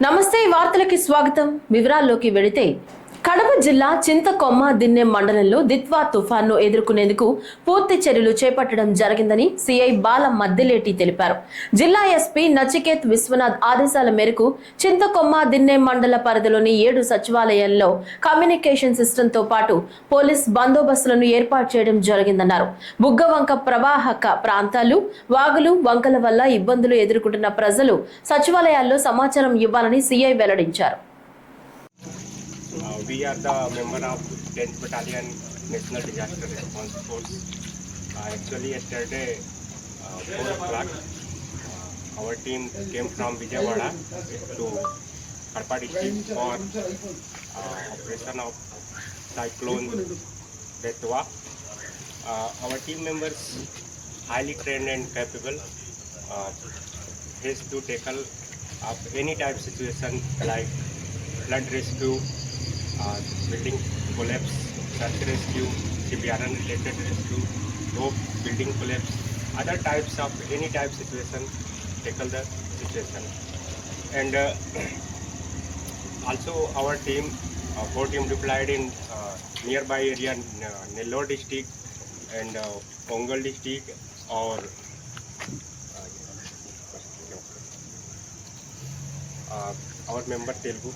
నమస్తే వార్తలకి స్వాగతం. వివరాల్లోకి వెళితే కడప జిల్లా చింతకొమ్మ దిన్నె మండలంలో దిత్వా తుఫాన్ను ఎదుర్కొనేందుకు పూర్తి చర్యలు చేపట్టడం జరిగిందని సిఐ బాల మద్దిలేటి తెలిపారు. జిల్లా ఎస్పీ నచికేత్ విశ్వనాథ్ ఆదేశాల మేరకు చింతకొమ్మ దిన్నె మండల పరిధిలోని 7 సచివాలయాల్లో కమ్యూనికేషన్ సిస్టంతో పాటు పోలీస్ బందోబస్తులను ఏర్పాటు చేయడం జరిగిందన్నారు. బుగ్గవంక ప్రవాహక ప్రాంతాలు, వాగులు, వంకల వల్ల ఇబ్బందులు ఎదుర్కొంటున్న ప్రజలు సచివాలయాల్లో సమాచారం ఇవ్వాలని సిఐ వెల్లడించారు. We are the member of 10th Battalion National Disaster Response Force. Actually, yesterday, 4 o'clock, our team came from Vijayawada to Kadapa district for operation of cyclone Betwa. Our team members, highly trained and capable, is to tackle up any type situation like flood rescue, building collapse, search rescue, CPRN related rescue, rope building collapse, other types of any type situation, tackle the situation. And also our team, 4 team deployed in nearby area, Nellore district and Pongal district or our member Telugu.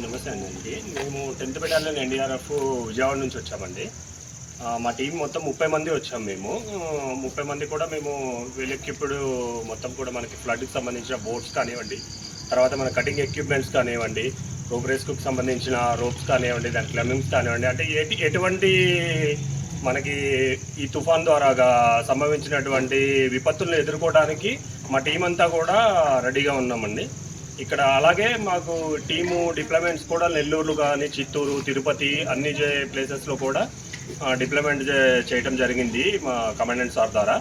నమస్తే అండి. మేము 10th battalion NDRF Vijayawada నుంచి వచ్చామండి. మా team మొత్తం 30 మంది వచ్చాం. మేము 30 మంది కూడా మేము ఇప్పుడు మొత్తం కూడా మనకి ఫ్లడ్కి సంబంధించిన బోట్స్ కానివ్వండి, తర్వాత మన కటింగ్ ఎక్విప్మెంట్స్ కానివ్వండి, రోప్ రెస్క్యూకి సంబంధించిన రోప్స్ కానివ్వండి, దాని క్లెమింగ్స్ కానివ్వండి, అంటే ఎటువంటి మనకి ఈ తుఫాన్ ద్వారా సంభవించినటువంటి విపత్తులను ఎదుర్కోవడానికి మా టీం అంతా కూడా రెడీగా ఉన్నామండి. ఇక్కడ అలాగే మాకు టీము డిప్లాయ్మెంట్స్ కూడా నెల్లూరు కానీ, చిత్తూరు, తిరుపతి అన్ని ప్లేసెస్లో కూడా డిప్లాయ్మెంట్ చేయడం జరిగింది మా కమాండెంట్ సార్ ద్వారా.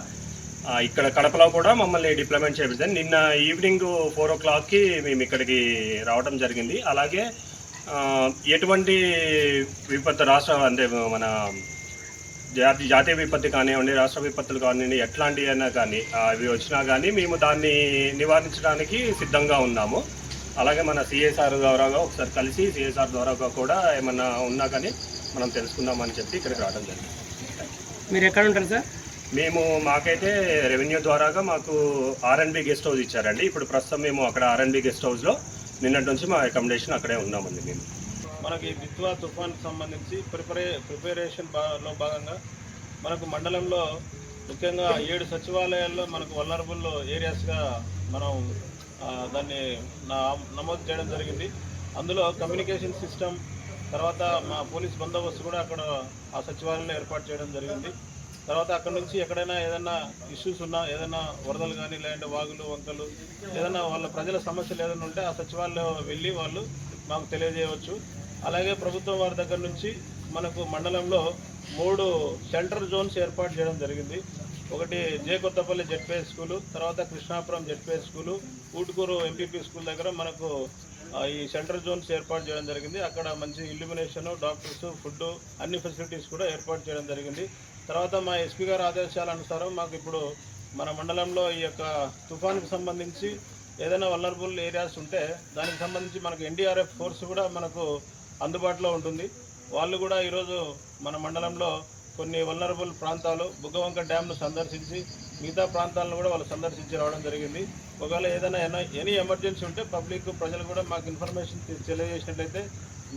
ఇక్కడ కడపలో కూడా మమ్మల్ని డిప్లాయ్మెంట్ చేయించారు. నిన్న ఈవినింగ్ 4 o'clockకి మేము ఇక్కడికి రావడం జరిగింది. అలాగే ఎటువంటి విపత్తు అంటే మన జాతీయ విపత్తి కానివ్వండి, రాష్ట్ర విపత్తులు కానివ్వండి, ఎట్లాంటివి అయినా కానీ అవి వచ్చినా కానీ మేము దాన్ని నివారించడానికి సిద్ధంగా ఉన్నాము. అలాగే మన సిఎస్ఆర్ ద్వారా ఒకసారి కలిసి సిఎస్ఆర్ ద్వారా కూడా ఏమన్నా ఉన్నా కానీ మనం తెలుసుకుందామని చెప్పి ఇక్కడికి రావడం జరిగింది. మీరు ఎక్కడ ఉంటారు సార్? మాకైతే రెవెన్యూ ద్వారాగా మాకు R&B గెస్ట్ హౌస్ ఇచ్చారండి. ఇప్పుడు ప్రస్తుతం మేము అక్కడ R&B గెస్ట్ హౌస్లో నిన్నటి నుంచి మా అకామిడేషన్ అక్కడే ఉన్నామండి. మేము మనకి దిత్వా తుఫాన్కి సంబంధించి ప్రిపరేషన్లో భాగంగా మనకు మండలంలో ముఖ్యంగా 7 సచివాలయాల్లో మనకు వల్నరబుల్ ఏరియాస్గా మనం దాన్ని నమోదు చేయడం జరిగింది. అందులో కమ్యూనికేషన్ సిస్టమ్, తర్వాత మా పోలీస్ బందోబస్తు కూడా అక్కడ ఆ సచివాలయంలో ఏర్పాటు చేయడం జరిగింది. తర్వాత అక్కడ నుంచి ఎక్కడైనా ఏదైనా ఇష్యూస్ ఉన్నా, ఏదైనా వరదలు కానీ, లేదంటే వాగులు, వంకలు, ఏదైనా వాళ్ళ ప్రజల సమస్యలు ఏదైనా ఉంటే ఆ సచివాలయం వెళ్ళి వాళ్ళు మాకు తెలియజేయవచ్చు. అలాగే ప్రభుత్వం వారి దగ్గర నుంచి మనకు మండలంలో 3 సెంట్రల్ జోన్స్ ఏర్పాటు చేయడం జరిగింది. ఒకటి జే కొత్తపల్లి జెడ్పీఎస్ స్కూలు, తర్వాత Krishnapuram ZPS school, Utukuru MPP school దగ్గర మనకు ఈ సెంట్రల్ జోన్స్ ఏర్పాటు చేయడం జరిగింది. అక్కడ మంచి ఇల్యూమినేషన్, డాక్టర్స్, ఫుడ్ అన్ని ఫెసిలిటీస్ కూడా ఏర్పాటు చేయడం జరిగింది. తర్వాత మా ఎస్పీ గారి ఆదేశాల అనుసారం మాకు ఇప్పుడు మన మండలంలో ఈ యొక్క తుఫాన్కి సంబంధించి ఏదైనా వల్నరబుల్ ఏరియాస్ ఉంటే దానికి సంబంధించి మనకు ఎన్డీఆర్ఎఫ్ ఫోర్స్ కూడా మనకు అందుబాటులో ఉంటుంది. వాళ్ళు కూడా ఈరోజు మన మండలంలో కొన్ని వల్నరబుల్ ప్రాంతాలు, బుగ్గవంక డ్యామ్ను సందర్శించి మిగతా ప్రాంతాలను కూడా వాళ్ళు సందర్శించి రావడం జరిగింది. ఒకవేళ ఏదైనా ఎనీ ఎమర్జెన్సీ ఉంటే పబ్లిక్ ప్రజలు కూడా మాకు ఇన్ఫర్మేషన్ తెలియజేసినట్లయితే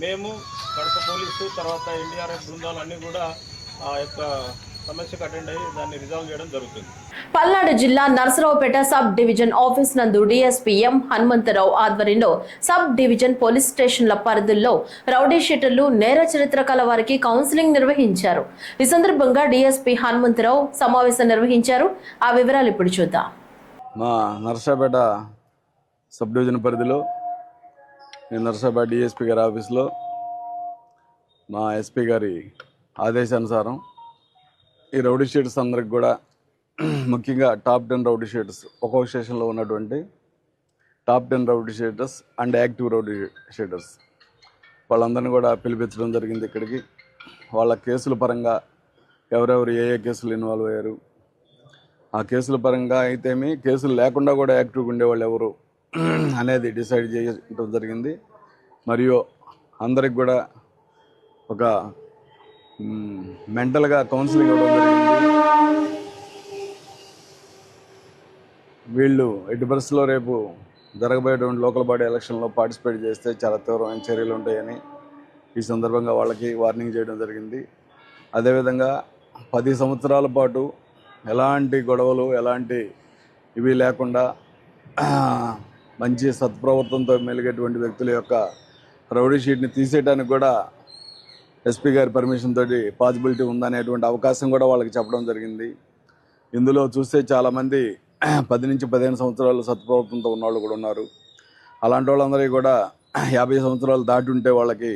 మేము కడప పోలీసు, తర్వాత ఎన్డీఆర్ఎఫ్ బృందాలు అన్నీ కూడా ఆ యొక్క సమస్యకు అటెండ్ అయ్యి దాన్ని రిజాల్వ్ చేయడం జరుగుతుంది. పల్నాడు జిల్లా నర్సరావుపేట సబ్ డివిజన్ ఆఫీస్ నందు డీఎస్పీ ఎం హనుమంతరావు ఆధ్వర్యంలో సబ్ డివిజన్ పోలీస్ స్టేషన్ల పరిధుల్లో రౌడీ షీటర్లు, నేర చరిత్ర కల వారికి కౌన్సిలింగ్ నిర్వహించారు. ఈ సందర్భంగా డీఎస్పీ హనుమంతరావు సమావేశం నిర్వహించారు. ఆ వివరాలు ఇప్పుడు చూద్దాం. మా నర్సరావుపేట సబ్ డివిజన్ పరిధిలో నర్సరావుపేట డిఎస్పీ గారి ఆఫీస్లో మా ఎస్పీ గారి ఆదేశానుసారం ఈ రౌడీ షీటర్స్ అందరికి కూడా, ముఖ్యంగా టాప్ 10 రౌడీ షీటర్స్, ఒక్కొక్క స్టేషన్లో ఉన్నటువంటి top 10 rowdy sheeters and active rowdy sheeters వాళ్ళందరినీ కూడా పిలిపించడం జరిగింది ఇక్కడికి. వాళ్ళ కేసుల పరంగా ఎవరెవరు ఏ కేసులు ఇన్వాల్వ్ అయ్యారు, ఆ కేసుల పరంగా అయితేమి, కేసులు లేకుండా కూడా యాక్టివ్గా ఉండేవాళ్ళు ఎవరు, అనేది డిసైడ్ చేయడం జరిగింది. మరియు అందరికి కూడా ఒక మెంటల్గా కౌన్సిలింగ్ ఇవ్వడం జరిగింది. వీళ్ళు ఎట్టి పరిస్థితుల్లో రేపు జరగబోయేటువంటి లోకల్ బాడీ ఎలక్షన్లో పార్టిసిపేట్ చేస్తే చాలా తీవ్రమైన చర్యలు ఉంటాయని ఈ సందర్భంగా వాళ్ళకి వార్నింగ్ చేయడం జరిగింది. అదేవిధంగా 10 సంవత్సరాల పాటు ఎలాంటి గొడవలు ఎలాంటి ఇవి లేకుండా మంచి సత్ప్రవర్తనతో మెలిగేటువంటి వ్యక్తుల యొక్క రౌడీ షీట్ని తీసేయడానికి కూడా ఎస్పీ గారి పర్మిషన్ తోటి పాసిబిలిటీ ఉందనేటువంటి అవకాశం కూడా వాళ్ళకి చెప్పడం జరిగింది. ఇందులో చూస్తే చాలామంది 10 నుంచి 15 సంవత్సరాలు సత్ప్రవర్తనతో ఉన్నవాళ్ళు కూడా ఉన్నారు. అలాంటి వాళ్ళందరికీ కూడా 50 సంవత్సరాలు దాటి ఉంటే వాళ్ళకి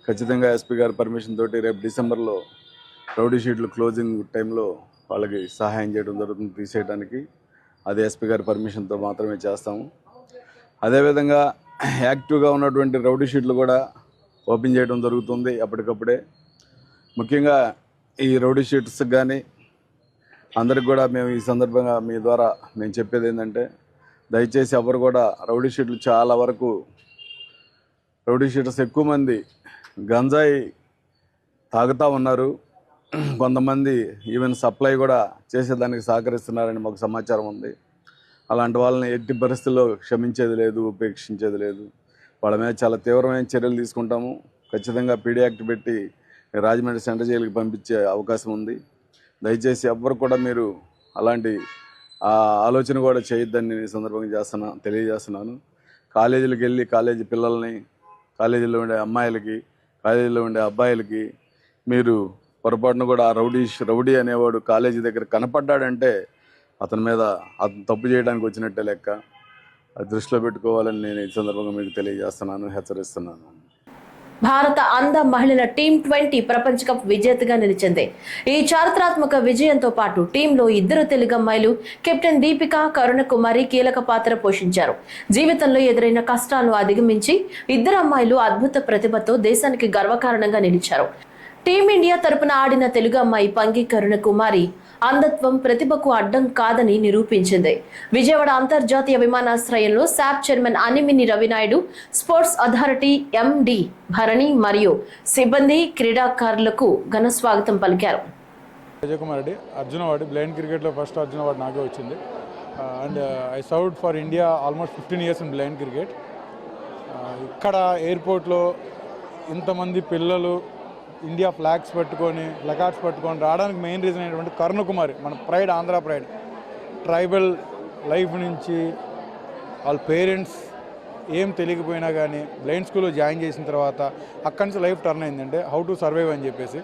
ఖచ్చితంగా ఎస్పీ గారి పర్మిషన్ తోటి రేపు డిసెంబర్లో రౌడీ షీట్లు క్లోజింగ్ టైంలో వాళ్ళకి సహాయం చేయడం జరుగుతుంది తీసేయడానికి. అది ఎస్పీ గారి పర్మిషన్తో మాత్రమే చేస్తాము. అదేవిధంగా యాక్టివ్గా ఉన్నటువంటి రౌడీ షీట్లు కూడా ఓపెన్ చేయడం జరుగుతుంది అప్పటికప్పుడే. ముఖ్యంగా ఈ రౌడీ షీట్స్ కానీ అందరికి కూడా మేము ఈ సందర్భంగా మీ ద్వారా మేము చెప్పేది ఏంటంటే, దయచేసి ఎవరు కూడా రౌడీ షీట్లు చాలా వరకు రౌడీ షీటర్స్ ఎక్కువ మంది గంజాయి తాగుతూ ఉన్నారు. కొంతమంది ఈవెన్ సప్లై కూడా చేసేదానికి సహకరిస్తున్నారని మాకు సమాచారం ఉంది. అలాంటి వాళ్ళని ఎట్టి పరిస్థితుల్లో క్షమించేది లేదు, ఉపేక్షించేది లేదు. వాళ్ళ మీద చాలా తీవ్రమైన చర్యలు తీసుకుంటాము. ఖచ్చితంగా పీడీ యాక్ట్ పెట్టి రాజమండ్రి సెంట్రల్ జైలుకి పంపించే అవకాశం ఉంది. దయచేసి ఎవ్వరు కూడా మీరు అలాంటి ఆలోచన కూడా చేయొద్దని నేను ఈ సందర్భంగా తెలియజేస్తున్నాను. కాలేజీలకు వెళ్ళి కాలేజీ పిల్లల్ని, కాలేజీలో ఉండే అమ్మాయిలకి, కాలేజీలో ఉండే అబ్బాయిలకి మీరు పొరపాటును కూడా రౌడీ అనేవాడు కాలేజీ దగ్గర కనపడ్డాడంటే అతని మీద అతను తప్పు చేయడానికి వచ్చినట్టే లెక్క. అది దృష్టిలో పెట్టుకోవాలని నేను ఈ సందర్భంగా మీకు తెలియజేస్తున్నాను, హెచ్చరిస్తున్నాను. భారత అంద మహిళల టీం-20 ప్రపంచ కప్ విజేతగా నిలిచింది. ఈ చారిత్రాత్మక విజయంతో పాటు టీంలో 2 తెలుగు అమ్మాయిలు కెప్టెన్ దీపిక, కరుణకుమారి కీలక పాత్ర పోషించారు. జీవితంలో ఎదురైన కష్టాలను అధిగమించి 2 అమ్మాయిలు అద్భుత ప్రతిభతో దేశానికి గర్వకారణంగా నిలిచారు. టీమిండియా తరపున ఆడిన తెలుగు అమ్మాయి పంగి కరుణకుమారి అంధత్వం ప్రతిభకు అడ్డం కాదని నిరూపించింది. విజయవాడ అంతర్జాతీయ విమానాశ్రయంలో SAAP chairman Animini Ravi Naidu, sports authority MD Bharani మరియు సిబ్బంది, క్రీడాకారులకు ఘన స్వాగతం పలికారు. విజయ్ కుమార్ రెడ్డి, అర్జున అవార్డు బ్లైండ్ క్రికెట్లో ఫస్ట్ అర్జున అవార్డు నాకే వచ్చింది. And I served for India almost 15 years in blind cricket. ఇక్కడ ఎయిర్పోర్ట్లో ఇంతమంది పిల్లలు ఇండియా ఫ్లాగ్స్ పట్టుకొని, ప్లకార్డ్స్ పట్టుకొని రావడానికి మెయిన్ రీజన్ అయినటువంటి కరుణకుమారి, మన pride, Andhra pride. Tribal life నుంచి వాళ్ళ పేరెంట్స్ ఏం తెలియకపోయినా కానీ బ్లైండ్ స్కూల్లో జాయిన్ చేసిన తర్వాత అక్కడి నుంచి లైఫ్ టర్న్ అయిందంటే హౌ టు సర్వైవ్ అని చెప్పేసి.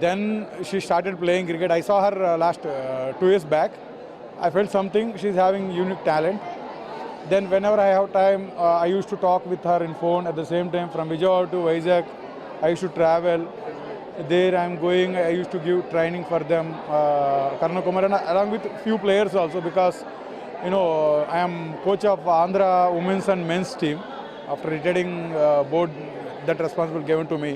Then she started playing cricket. I saw her last 2 years back. I felt something, she's having unique talent. Then whenever I have time, I used to talk with her in phone. At the same time, from Vijayawada to Vizag, I used to travel. There I am going, I used to give training for them, Karnakumar, and along with few players also, because you know I am coach of Andhra women's and men's team. After retiring board, that responsibility given to me.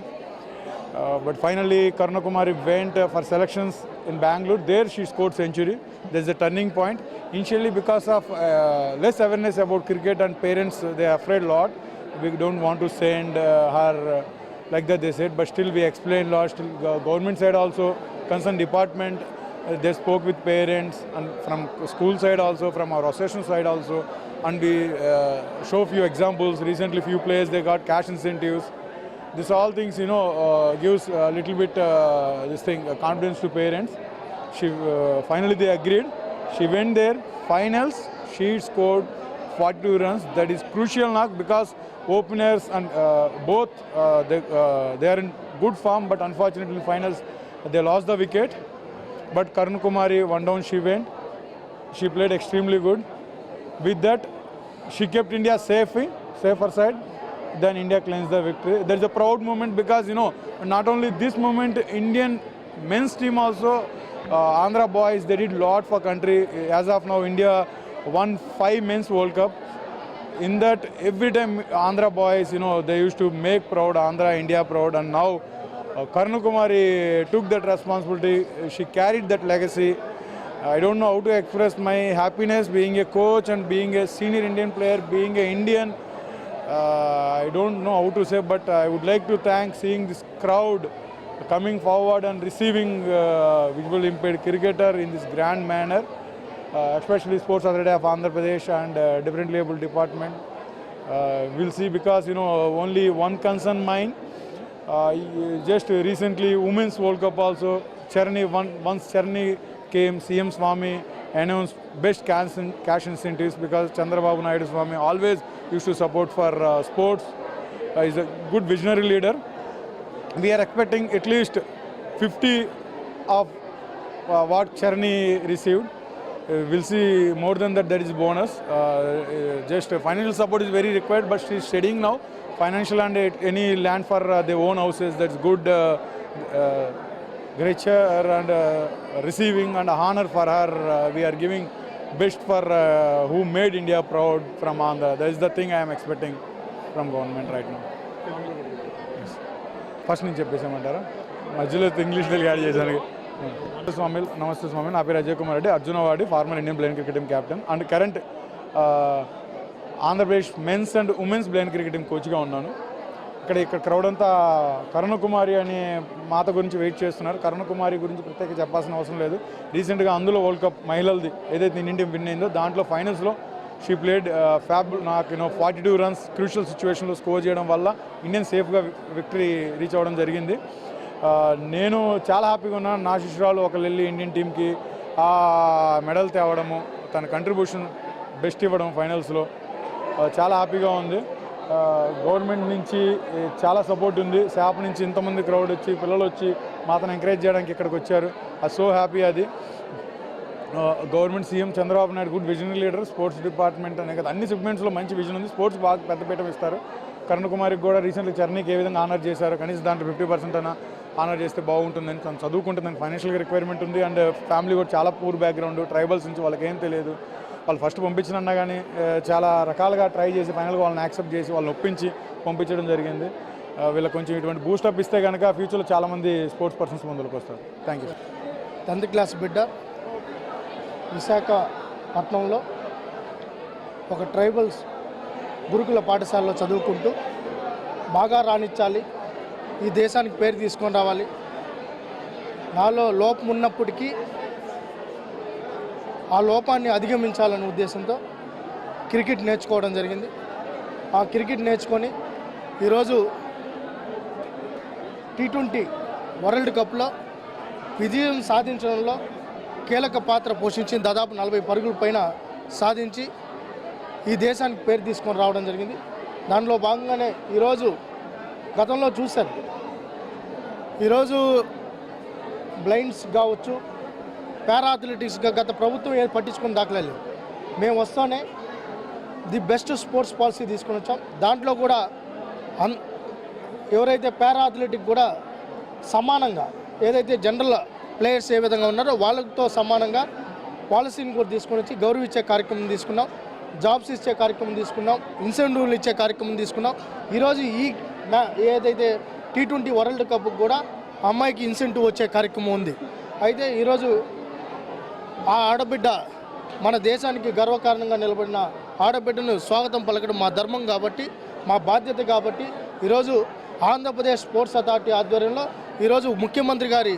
But finally Karnakumari went for selections in Bangalore. There she scored century. There's a turning point. Initially because of less awareness about cricket and parents, they are afraid a lot. We don't want to send her like that, they said. But still we explained a lot. Still government side also, concerned department, they spoke with parents, and from school side also, from our association side also. And we show few examples. Recently few players, they got cash incentives. This all things, you know, gives a little bit confidence to parents. She finally they agreed. She went there, finals, she scored 42 runs. That is crucial now, because openers and both they are in good form, but unfortunately in finals they lost the wicket. But Karnakumari, one down she went. She played extremely good. With that, she kept India safer side. Then India claims the victory. There is a proud moment, because you know, not only this moment, Indian men's team also, Andhra boys, they did lot for country. As of now, India won 5 men's World Cup. In that, every time Andhra boys, you know, they used to make proud Andhra, India proud. And now Karnakumari took that responsibility. She carried that legacy. I don't know how to express my happiness being a coach and being a senior Indian player, being an Indian. I don't know how to say, but I would like to thank seeing this crowd coming forward and receiving visually impaired cricketer in this grand manner, especially Sports Authority of Andhra Pradesh and differently able department. We'll see, because only one concern mine. Just recently Women's World Cup also, Charni, once Charni came, CM Swami announced best cash incentives, because Chandrababu Naidu Swami always used to support for sports. He's a good visionary leader. We are expecting at least 50 of what Charni received. We'll see more than that is bonus. Just financial support is very required, but she's studying now. Financial and any land for their own houses, that's good gesture and receiving and honor for her. We are giving best for who made India proud from Andhra. That is the thing I am expecting from government right now. First నుంచి చెప్పేసామంటారా, మధ్యలో ఇంగ్లీష్లో add చేశాను. స్వామి నమస్తే స్వామి, నా పేరు అజయ్ కుమార్ రెడ్డి, అర్జునవాడి, former Indian blind cricket team captain and current Andhra Pradesh men's and women's blind cricket team కోచ్గా ఉన్నాను. ఇక్కడ క్రౌడ్ అంతా కరుణకుమారి అనే మాత గురించి వెయిట్ చేస్తున్నారు. కరుణకుమారి గురించి ప్రత్యేక చెప్పాల్సిన అవసరం లేదు. రీసెంట్గా అందులో వరల్డ్ కప్ మహిళలది ఏదైతే ఇండియన్ టీం విన్ అయిందో దాంట్లో ఫైనల్స్లో షీ ప్లేడ్ ఫ్యాబుల్. నాకు 42 రన్స్ క్రూషియల్ సిచ్యువేషన్లో స్కోర్ చేయడం వల్ల ఇండియన్ సేఫ్గా విక్టరీ రీచ్ అవ్వడం జరిగింది. నేను చాలా హ్యాపీగా ఉన్నాను. నా శిష్యురాలు ఒకళ్ళు వెళ్ళి ఇండియన్ టీంకి ఆ మెడల్ తేవడము, తన కంట్రిబ్యూషన్ బెస్ట్ ఇవ్వడం ఫైనల్స్లో చాలా హ్యాపీగా ఉంది. గవర్నమెంట్ నుంచి చాలా సపోర్ట్ ఉంది. శాప్ నుంచి ఇంతమంది క్రౌడ్ వచ్చి, పిల్లలు వచ్చి మాతను ఎంకరేజ్ చేయడానికి ఇక్కడికి వచ్చారు. సో హ్యాపీ అది. Government CM Chandrababu Naidu good visionary leader. Sports department అనే కదా అన్ని సెగ్మెంట్స్లో మంచి విజన్ ఉంది. స్పోర్ట్స్ బాగా పెద్దపీట ఇస్తారు. కరుణకుమారికి కూడా రీసెంట్లీ చర్నీకి ఏ విధంగా ఆనర్ చేశారు, కనీసం దాంట్లో 50% అయినా ఆనర్ చేస్తే బాగుంటుందని. తను చదువుకుంటుందని ఫైనాన్షియల్గా రిక్వైర్మెంట్ ఉంది. అండ్ ఫ్యామిలీ కూడా చాలా పూర్ బ్యాక్గ్రౌండ్, ట్రైబల్స్ నుంచి, వాళ్ళకి ఏం తెలియదు. వాళ్ళు ఫస్ట్ పంపించినన్నా కానీ చాలా రకాలుగా ట్రై చేసి ఫైనల్గా వాళ్ళని యాక్సెప్ట్ చేసి వాళ్ళని ఒప్పించి పంపించడం జరిగింది. వీళ్ళకి కొంచెం ఇటువంటి బూస్టప్ ఇస్తే కనుక ఫ్యూచర్లో చాలామంది స్పోర్ట్స్ పర్సన్స్ ముందుకు వస్తారు. Thank you. 10th క్లాస్ బిడ్డ విశాఖపట్నంలో ఒక ట్రైబల్స్ గురుకుల పాఠశాలలో చదువుకుంటూ బాగా రాణించాలి, ఈ దేశానికి పేరు తీసుకొని రావాలి, నాలో లోపం ఉన్నప్పటికీ ఆ లోపాన్ని అధిగమించాలనే ఉద్దేశంతో క్రికెట్ నేర్చుకోవడం జరిగింది. ఆ క్రికెట్ నేర్చుకొని ఈరోజు T20 వరల్డ్ కప్లో విజయం సాధించడంలో కీలక పాత్ర పోషించి దాదాపు 40 పరుగుల పైన సాధించి ఈ దేశానికి పేరు తీసుకొని రావడం జరిగింది. దానిలో భాగంగానే ఈరోజు గతంలో చూశారు, ఈరోజు బ్లైండ్స్ కావచ్చు, పారా అథ్లెటిక్స్గా గత ప్రభుత్వం ఏది పట్టించుకుని దాఖలేదు. మేము వస్తానే ది బెస్ట్ స్పోర్ట్స్ పాలసీ తీసుకొని వచ్చాం. దాంట్లో కూడా ఎవరైతే పారా అథ్లెటిక్ కూడా సమానంగా, ఏదైతే జనరల్ ప్లేయర్స్ ఏ విధంగా ఉన్నారో వాళ్ళతో సమానంగా పాలసీని కూడా తీసుకొని వచ్చి గౌరవించే కార్యక్రమం తీసుకున్నాం, జాబ్స్ ఇచ్చే కార్యక్రమం తీసుకున్నాం, ఇన్సెంటివ్లు ఇచ్చే కార్యక్రమం తీసుకున్నాం. ఈరోజు ఈ ఏదైతే T20 వరల్డ్ కప్ కూడా అమ్మాయికి ఇన్సెంటివ్ వచ్చే కార్యక్రమం ఉంది. అయితే ఈరోజు ఆ ఆడబిడ్డ మన దేశానికి గర్వకారణంగా నిలబడిన ఆడబిడ్డను స్వాగతం పలకడం మా ధర్మం కాబట్టి, మా బాధ్యత కాబట్టి ఈరోజు ఆంధ్రప్రదేశ్ స్పోర్ట్స్ అథారిటీ ఆధ్వర్యంలో ఈరోజు ముఖ్యమంత్రి గారి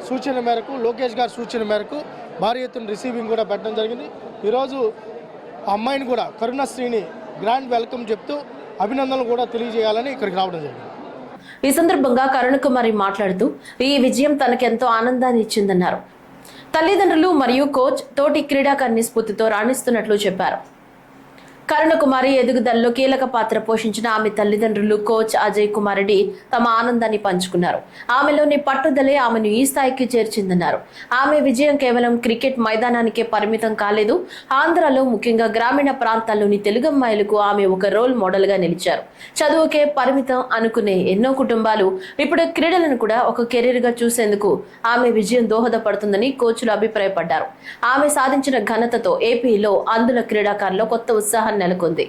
సూచన మేరకు, లోకేష్ గారి సూచన మేరకు భారీ ఎత్తున రిసీవింగ్ కూడా పెట్టడం జరిగింది. ఈరోజు ఆ అమ్మాయిని కూడా కరుణశ్రీని గ్రాండ్ వెల్కమ్ చెప్తూ అభినందనలు కూడా తెలియజేయాలని ఇక్కడికి రావడం జరిగింది. ఈ సందర్భంగా కరుణకుమారి మాట్లాడుతూ ఈ విజయం తనకెంతో ఆనందాన్ని ఇచ్చిందన్నారు. తల్లిదండ్రులు మరియు కోచ్ తోటి క్రీడాకారిణి స్ఫూర్తితో రాణిస్తున్నట్లు చెప్పారు. కరుణకుమారి ఎదుగుదలలో కీలక పాత్ర పోషించిన ఆమె తల్లిదండ్రులు కోచ్ అజయ్ కుమార్ రెడ్డి తమ ఆనందాన్ని పంచుకున్నారు. ఆమెలోని పట్టుదలే ఆమెను ఈ స్థాయికి చేర్చిందన్నారు. ఆమె విజయం కేవలం క్రికెట్ మైదానానికే పరిమితం కాలేదు. ఆంధ్రాలో ముఖ్యంగా గ్రామీణ ప్రాంతాల్లోని తెలుగమ్మాయిలకు ఆమె ఒక రోల్ మోడల్ గా నిలిచారు. చదువుకే పరిమితం అనుకునే ఎన్నో కుటుంబాలు ఇప్పుడు క్రీడలను కూడా ఒక కెరీర్ గా చూసేందుకు ఆమె విజయం దోహదపడుతుందని కోచ్లు అభిప్రాయపడ్డారు. ఆమె సాధించిన ఘనతతో ఏపీలో అందుల క్రీడాకారుల్లో కొత్త ఉత్సాహం నెలకొంది.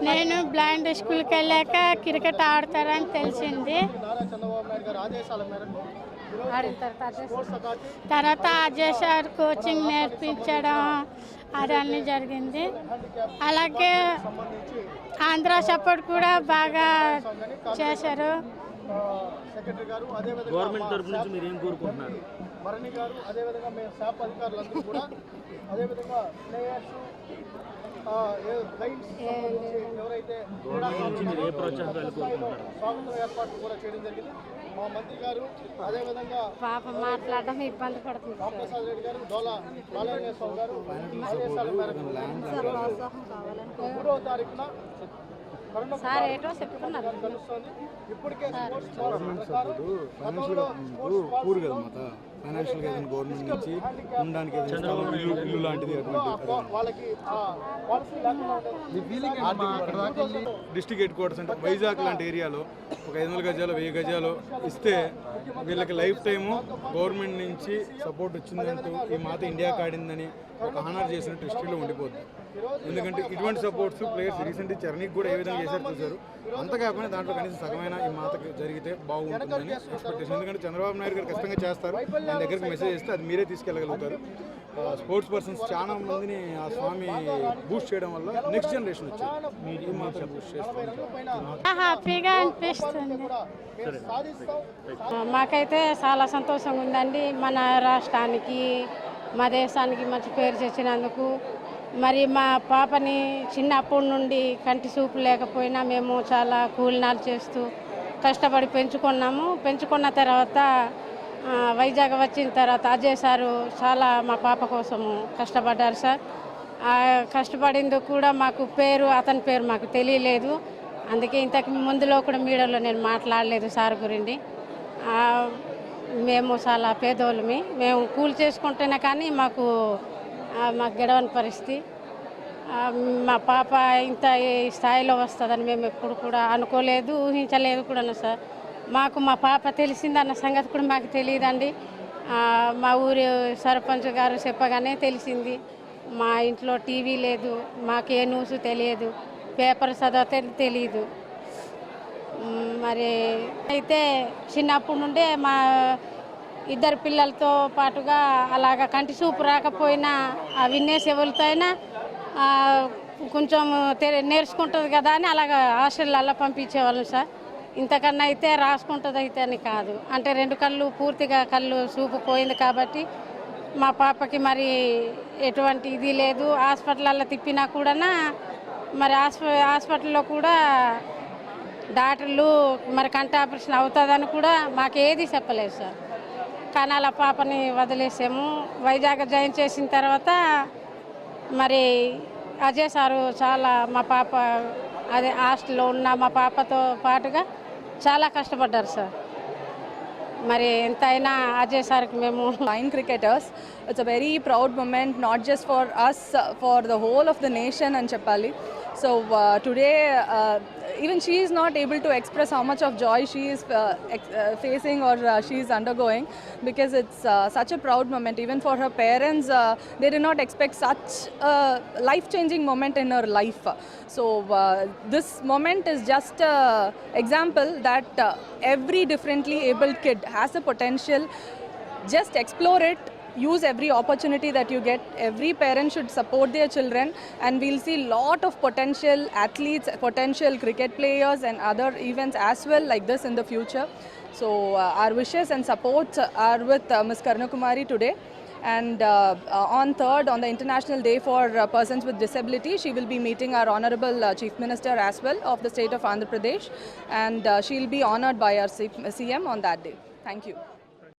నేను బ్లైండ్ స్కూల్కి వెళ్ళాక క్రికెట్ ఆడతారని తెలిసింది. నారా చంద్రబాబు నాయుడు గారి ఆదేశాల మేరకు తర్వాత అజయ్ సార్ కోచింగ్ నేర్పించడం అదన్నీ జరిగింది. అలాగే ఆంధ్ర సపోర్ట్ కూడా బాగా చేశారు. సెక్రటరీ గారు అదేవిధంగా గవర్నమెంట్ తరఫు నుంచి మీరు ఏం కోరుకుంటున్నారు? భరణి గారు అదేవిధంగా మేము శాప్ అధికారులందరూ కూడా అదేవిధంగా ప్లేయర్స్ గైడ్స్ ఎవరైతే స్వాగతం ఏర్పాట్లు కూడా చేయడం జరిగింది. మా మంత్రి గారు అదేవిధంగా పాప మాట్లాడడం ఇబ్బంది పడుతుంది. రామప్రసాద్ రెడ్డి గారు డోలా బాలయ్యేశ్వర గారు ఆదేశాల మేరకు 3వ తారీఖున సార్ ఏటో చెప్తున్నారు. ఇప్పటికే పూర్ కదా మాత ఫైనాన్షియల్గా ఏదైనా గవర్నమెంట్ నుంచి ఉండడానికి ఇల్లు లాంటిది వాళ్ళకి డిస్ట్రిక్ట్ హెడ్ క్వార్టర్స్ అంటే వైజాగ్ లాంటి ఏరియాలో ఒక 500 గజాలు 1000 గజాలు ఇస్తే వీళ్ళకి లైఫ్ టైము గవర్నమెంట్ నుంచి సపోర్ట్ వచ్చిందంటూ ఈ మాత ఇండియా కాడిందని ఒక హానర్ చేసినట్టు హిస్టరీలో ఉండిపోద్ది. ఎందుకంటే ఇటువంటి సపోర్ట్స్ ప్లేయర్స్ రీసెంట్గా చరణికి కూడా ఏ విధంగా చేశారు చూశారు. అంతకాకుండా దాంట్లో కనీసం సగమైన ఈ మాతకు జరిగితే బాగుంటుందని ఎక్స్పెక్టేషన్. ఎందుకంటే చంద్రబాబు నాయుడు గారు ఖచ్చితంగా చేస్తారు. ఆయన దగ్గరికి మెసేజ్ చేస్తే అది మీరే తీసుకెళ్ళగలుగుతారు. స్పోర్ట్స్ పర్సన్స్ చాలా మందిని ఆ స్వామి బూస్ట్ చేయడం వల్ల నెక్స్ట్ జనరేషన్ వచ్చింది. ఈ మాత్రం బూస్ట్ చేస్తారు. హ్యాపీగా అనిపిస్తుంది. మాకైతే చాలా సంతోషంగా ఉందండి. మన రాష్ట్రానికి మా దేశానికి మంచి పేరు తెచ్చినందుకు. మరి మా పాపని చిన్నప్పటి నుండి కంటి చూపు లేకపోయినా మేము చాలా కూలినాలు చేస్తూ కష్టపడి పెంచుకున్నాము. పెంచుకున్న తర్వాత వైజాగ్ వచ్చిన తర్వాత అజయ్ సారు చాలా మా పాప కోసము కష్టపడ్డారు సార్. కష్టపడిందుకు కూడా మాకు పేరు అతని పేరు మాకు తెలియలేదు. అందుకే ఇంతకు ముందులో కూడా మీడియాలో నేను మాట్లాడలేదు సార్ గురించి. మేము చాలా పేదోళ్ళమి. మేము కూలి చేసుకుంటేనే కానీ మాకు గడవని పరిస్థితి. మా పాప ఇంత స్థాయిలో వస్తుందని మేము ఎప్పుడు కూడా అనుకోలేదు, ఊహించలేదు కూడా సార్. మాకు మా పాప తెలిసిందన్న సంగతి కూడా మాకు తెలియదండి. మా ఊరి సర్పంచ్ గారు చెప్పగానే తెలిసింది. మా ఇంట్లో టీవీ లేదు, మాకు ఏ న్యూస్ తెలియదు, పేపర్ చదివితే తెలియదు. మరి అయితే చిన్నప్పటి నుండే మా ఇద్దరు పిల్లలతో పాటుగా అలాగ కంటి చూపు రాకపోయినా ఆ విన్నేసి ఎవరితో అయినా కొంచెం నేర్చుకుంటుంది కదా అని అలాగ హాస్టల్లో పంపించేవాళ్ళం సార్. ఇంతకన్నా అయితే రాసుకుంటుంది అయితే అని కాదు. అంటే 2 కళ్ళు పూర్తిగా కళ్ళు చూపు పోయింది కాబట్టి మా పాపకి మరి ఎటువంటి ఇది లేదు. హాస్పిటల్లో తిప్పినా కూడా మరి హాస్పిటల్లో కూడా డాక్టర్లు మరి కంటి ఆపరేషన్ అవుతుందని కూడా మాకేది చెప్పలేదు సార్. కానీ అలా పాపని వదిలేసాము. వైజాగ్ జాయిన్ చేసిన తర్వాత మరి అజయ్ సారు చాలా మా పాప అదే హాస్టల్లో ఉన్న మా పాపతో పాటుగా చాలా కష్టపడ్డారు సార్. మరి ఎంతైనా అజయ్ సార్కి మేము 9 cricketers. It's a very proud moment, not just for us, for the whole of the nation and Chapali. So today, even she is not able to express how much of joy she is facing or she is undergoing, because it's such a proud moment. Even for her parents, they did not expect such a life-changing moment in her life. So this moment is just an example that every differently abled kid has a potential. Just explore it. Use every opportunity that you get. Every parent should support their children, and we'll see lot of potential athletes, potential cricket players and other events as well like this in the future. So our wishes and supports are with Ms. Karnakumari today. And on 3rd, on the International Day for Persons with Disability, she will be meeting our Honorable Chief Minister as well of the state of Andhra Pradesh, and she'll be honored by our CM on that day. Thank you.